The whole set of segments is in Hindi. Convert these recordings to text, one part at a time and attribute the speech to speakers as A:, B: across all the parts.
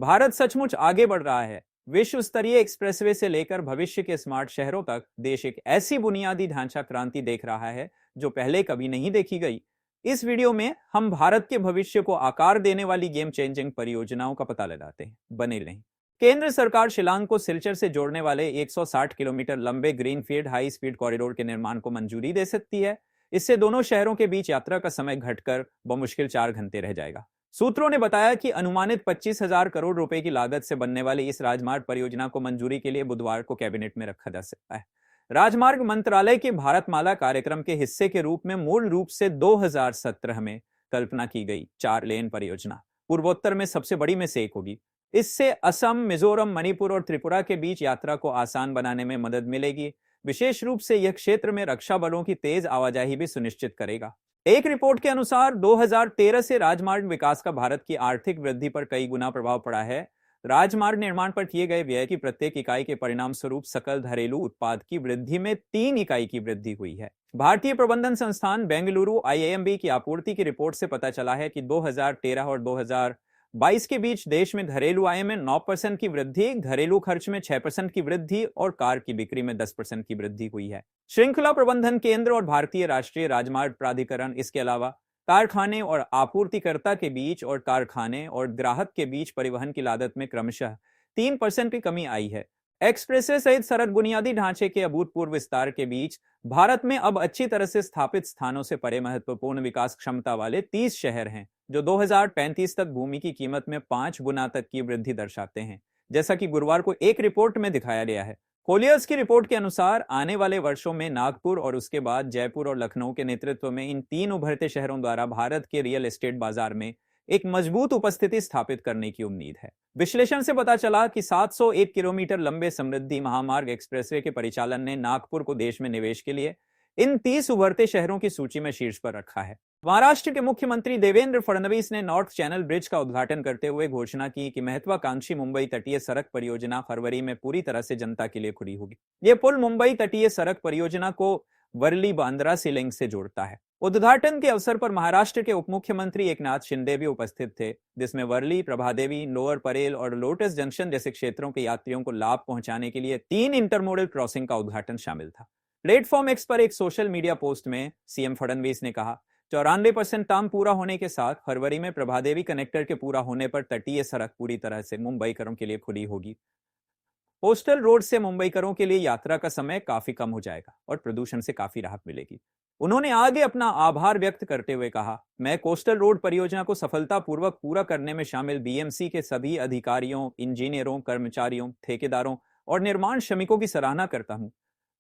A: भारत सचमुच आगे बढ़ रहा है। विश्व स्तरीय एक्सप्रेसवे से लेकर भविष्य के स्मार्ट शहरों तक देश एक ऐसी बुनियादी ढांचा क्रांति देख रहा है जो पहले कभी नहीं देखी गई। इस वीडियो में हम भारत के भविष्य को आकार देने वाली गेम चेंजिंग परियोजनाओं का पता लगाते हैं। बने रहें। केंद्र सरकार शिलांग को सिलचर से जोड़ने वाले 160 किलोमीटर लंबे ग्रीनफील्ड हाई स्पीड कॉरिडोर के निर्माण को मंजूरी दे सकती है। इससे दोनों शहरों के बीच यात्रा का समय घटकर बमुश्किल 4 घंटे रह जाएगा। सूत्रों ने बताया कि अनुमानित 25,000 करोड़ रुपए की लागत से बनने वाली इस राजमार्ग परियोजना को मंजूरी के लिए बुधवार को कैबिनेट में रखा जा सकता है। राजमार्ग मंत्रालय के भारतमाला कार्यक्रम के हिस्से के रूप में मूल रूप से 2017 में कल्पना की गई 4 लेन परियोजना पूर्वोत्तर में सबसे बड़ी में से एक होगी। इससे असम, मिजोरम, मणिपुर और त्रिपुरा के बीच यात्रा को आसान बनाने में मदद मिलेगी। विशेष रूप से यह क्षेत्र में रक्षा बलों की तेज आवाजाही भी सुनिश्चित करेगा। एक रिपोर्ट के अनुसार 2013 से राजमार्ग विकास का भारत की आर्थिक वृद्धि पर कई गुना प्रभाव पड़ा है। राजमार्ग निर्माण पर किए गए व्यय की प्रत्येक इकाई के परिणाम स्वरूप सकल घरेलू उत्पाद की वृद्धि में 3 इकाई की वृद्धि हुई है। भारतीय प्रबंधन संस्थान बेंगलुरु IIMB की आपूर्ति की रिपोर्ट से पता चला है कि 2013 और 2022 के बीच देश में घरेलू आय में 9% की वृद्धि, घरेलू खर्च में 6% की वृद्धि और कार की बिक्री में 10% की वृद्धि हुई है। श्रृंखला प्रबंधन केंद्र और भारतीय राष्ट्रीय राजमार्ग प्राधिकरण इसके अलावा कारखाने और आपूर्तिकर्ता के बीच और कारखाने और ग्राहक के बीच परिवहन की लागत में क्रमशः 3% की कमी आई है। एक्सप्रेसवे सहित सड़क बुनियादी ढांचे के अभूतपूर्व विस्तार के बीच भारत में अब अच्छी तरह से स्थापित स्थानों से परे महत्वपूर्ण विकास क्षमता वाले 30 शहर हैं, जो 2035 तक भूमि की कीमत में 5 गुना तक की वृद्धि दर्शाते हैं, जैसा कि गुरुवार को एक रिपोर्ट में दिखाया गया है। कोलियर्स की रिपोर्ट के अनुसार आने वाले वर्षों में नागपुर और उसके बाद जयपुर और लखनऊ के नेतृत्व में इन 3 उभरते शहरों द्वारा भारत के रियल एस्टेट बाजार में एक मजबूत उपस्थिति स्थापित करने की उम्मीद है। विश्लेषण से पता चला कि 701 किलोमीटर लंबे समृद्धि महामार्ग एक्सप्रेसवे के परिचालन ने नागपुर को देश में निवेश के लिए इन 30 उभरते शहरों की सूची में शीर्ष पर रखा है। महाराष्ट्र के मुख्यमंत्री देवेंद्र फडणवीस ने नॉर्थ चैनल ब्रिज का उद्घाटन करते हुए घोषणा की कि महत्वाकांक्षी मुंबई तटीय सड़क परियोजना फरवरी में पूरी तरह से जनता के लिए खुली होगी। यह पुल मुंबई तटीय सड़क परियोजना को वर्ली बांद्रा सीलिंग से जोड़ता है। उद्घाटन के अवसर पर महाराष्ट्र के उप मुख्यमंत्री एकनाथ शिंदे भी उपस्थित थे, जिसमें वर्ली, प्रभादेवी, लोअर परेल और लोटस जंक्शन जैसे क्षेत्रों के यात्रियों को लाभ पहुंचाने के लिए 3 इंटरमोडल क्रॉसिंग का उद्घाटन शामिल था। प्लेटफॉर्म एक्स पर एक सोशल मीडिया पोस्ट में सीएम फडणवीस ने कहा, 94% काम पूरा होने के साथ फरवरी में प्रभादेवी कनेक्टर के पूरा होने पर तटीय सड़क पूरी तरह से मुंबईकरों के लिए खुली होगी। कोस्टल रोड से मुंबईकरों के लिए यात्रा का समय काफी कम हो जाएगा और प्रदूषण से काफी राहत मिलेगी। उन्होंने आगे अपना आभार व्यक्त करते हुए कहा, मैं कोस्टल रोड परियोजना को सफलतापूर्वक पूरा करने में शामिल बीएमसी के सभी अधिकारियों, इंजीनियरों, कर्मचारियों, ठेकेदारों और निर्माण श्रमिकों की सराहना करता हूं।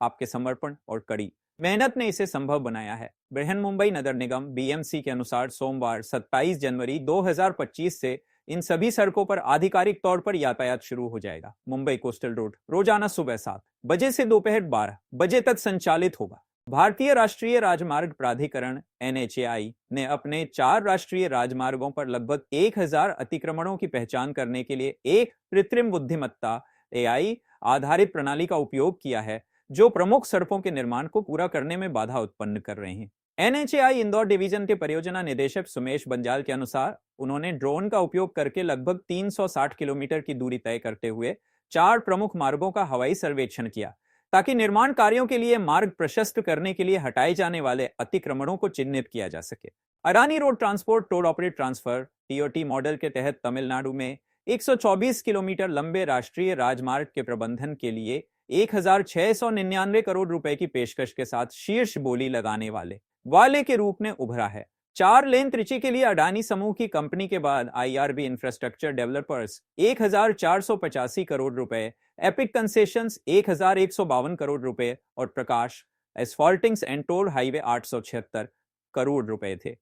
A: आपके समर्पण और कड़ी मेहनत ने इसे संभव बनाया है। बृहन मुंबई नगर निगम BMC के अनुसार सोमवार 27 जनवरी 2025 से इन सभी सड़कों पर आधिकारिक तौर पर यातायात शुरू हो जाएगा। मुंबई कोस्टल रोड रोजाना सुबह 7 बजे से दोपहर 12 बजे तक संचालित होगा। भारतीय राष्ट्रीय राजमार्ग प्राधिकरण NHAI ने अपने 4 राष्ट्रीय राजमार्गों पर लगभग 1000 अतिक्रमणों की पहचान करने के लिए एक कृत्रिम बुद्धिमत्ता AI आधारित प्रणाली का उपयोग किया है, जो प्रमुख सड़कों के निर्माण को पूरा करने में बाधा उत्पन्न कर रहे हैं। NHAI इंदौर डिवीजन के परियोजना निदेशक सुमेश बंजाल के अनुसार उन्होंने ड्रोन का उपयोग करके लगभग 360 किलोमीटर की दूरी तय करते हुए 4 प्रमुख मार्गों का हवाई सर्वेक्षण किया, ताकि निर्माण कार्यों के लिए मार्ग प्रशस्त करने के लिए हटाए जाने वाले अतिक्रमणों को चिन्हित किया जा सके। Adani road transport toll operate transfer TOT model के तहत तमिलनाडु में 124 किलोमीटर लंबे राष्ट्रीय राजमार्ग के प्रबंधन के लिए 1699 करोड़ रुपए की पेशकश के साथ शीर्ष बोली लगाने वाले के रूप में उभरा है। 4 लेन त्रिची के लिए अडानी समूह की कंपनी के बाद IRB इंफ्रास्ट्रक्चर डेवलपर्स 1485 करोड़ रुपए, एपिक कंसेशंस 1152 करोड़ रुपए और प्रकाश एस्फॉल्टिंग्स एंड टोल हाईवे 876 करोड़ रुपए थे।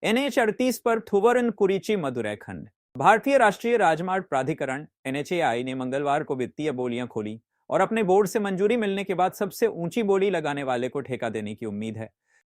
A: NH 38 पर थुवरन कुरिची मदुरै खंड। भारतीय राष्ट्रीय राजमार्ग प्राधिकरण NHAI ने मंगलवार को वित्तीय बोलियां खोली और अपने बोर्ड से मंजूरी मिलने के बाद सबसे ऊंची बोली लगाने वाले को ठेका देने की उम्मीद है।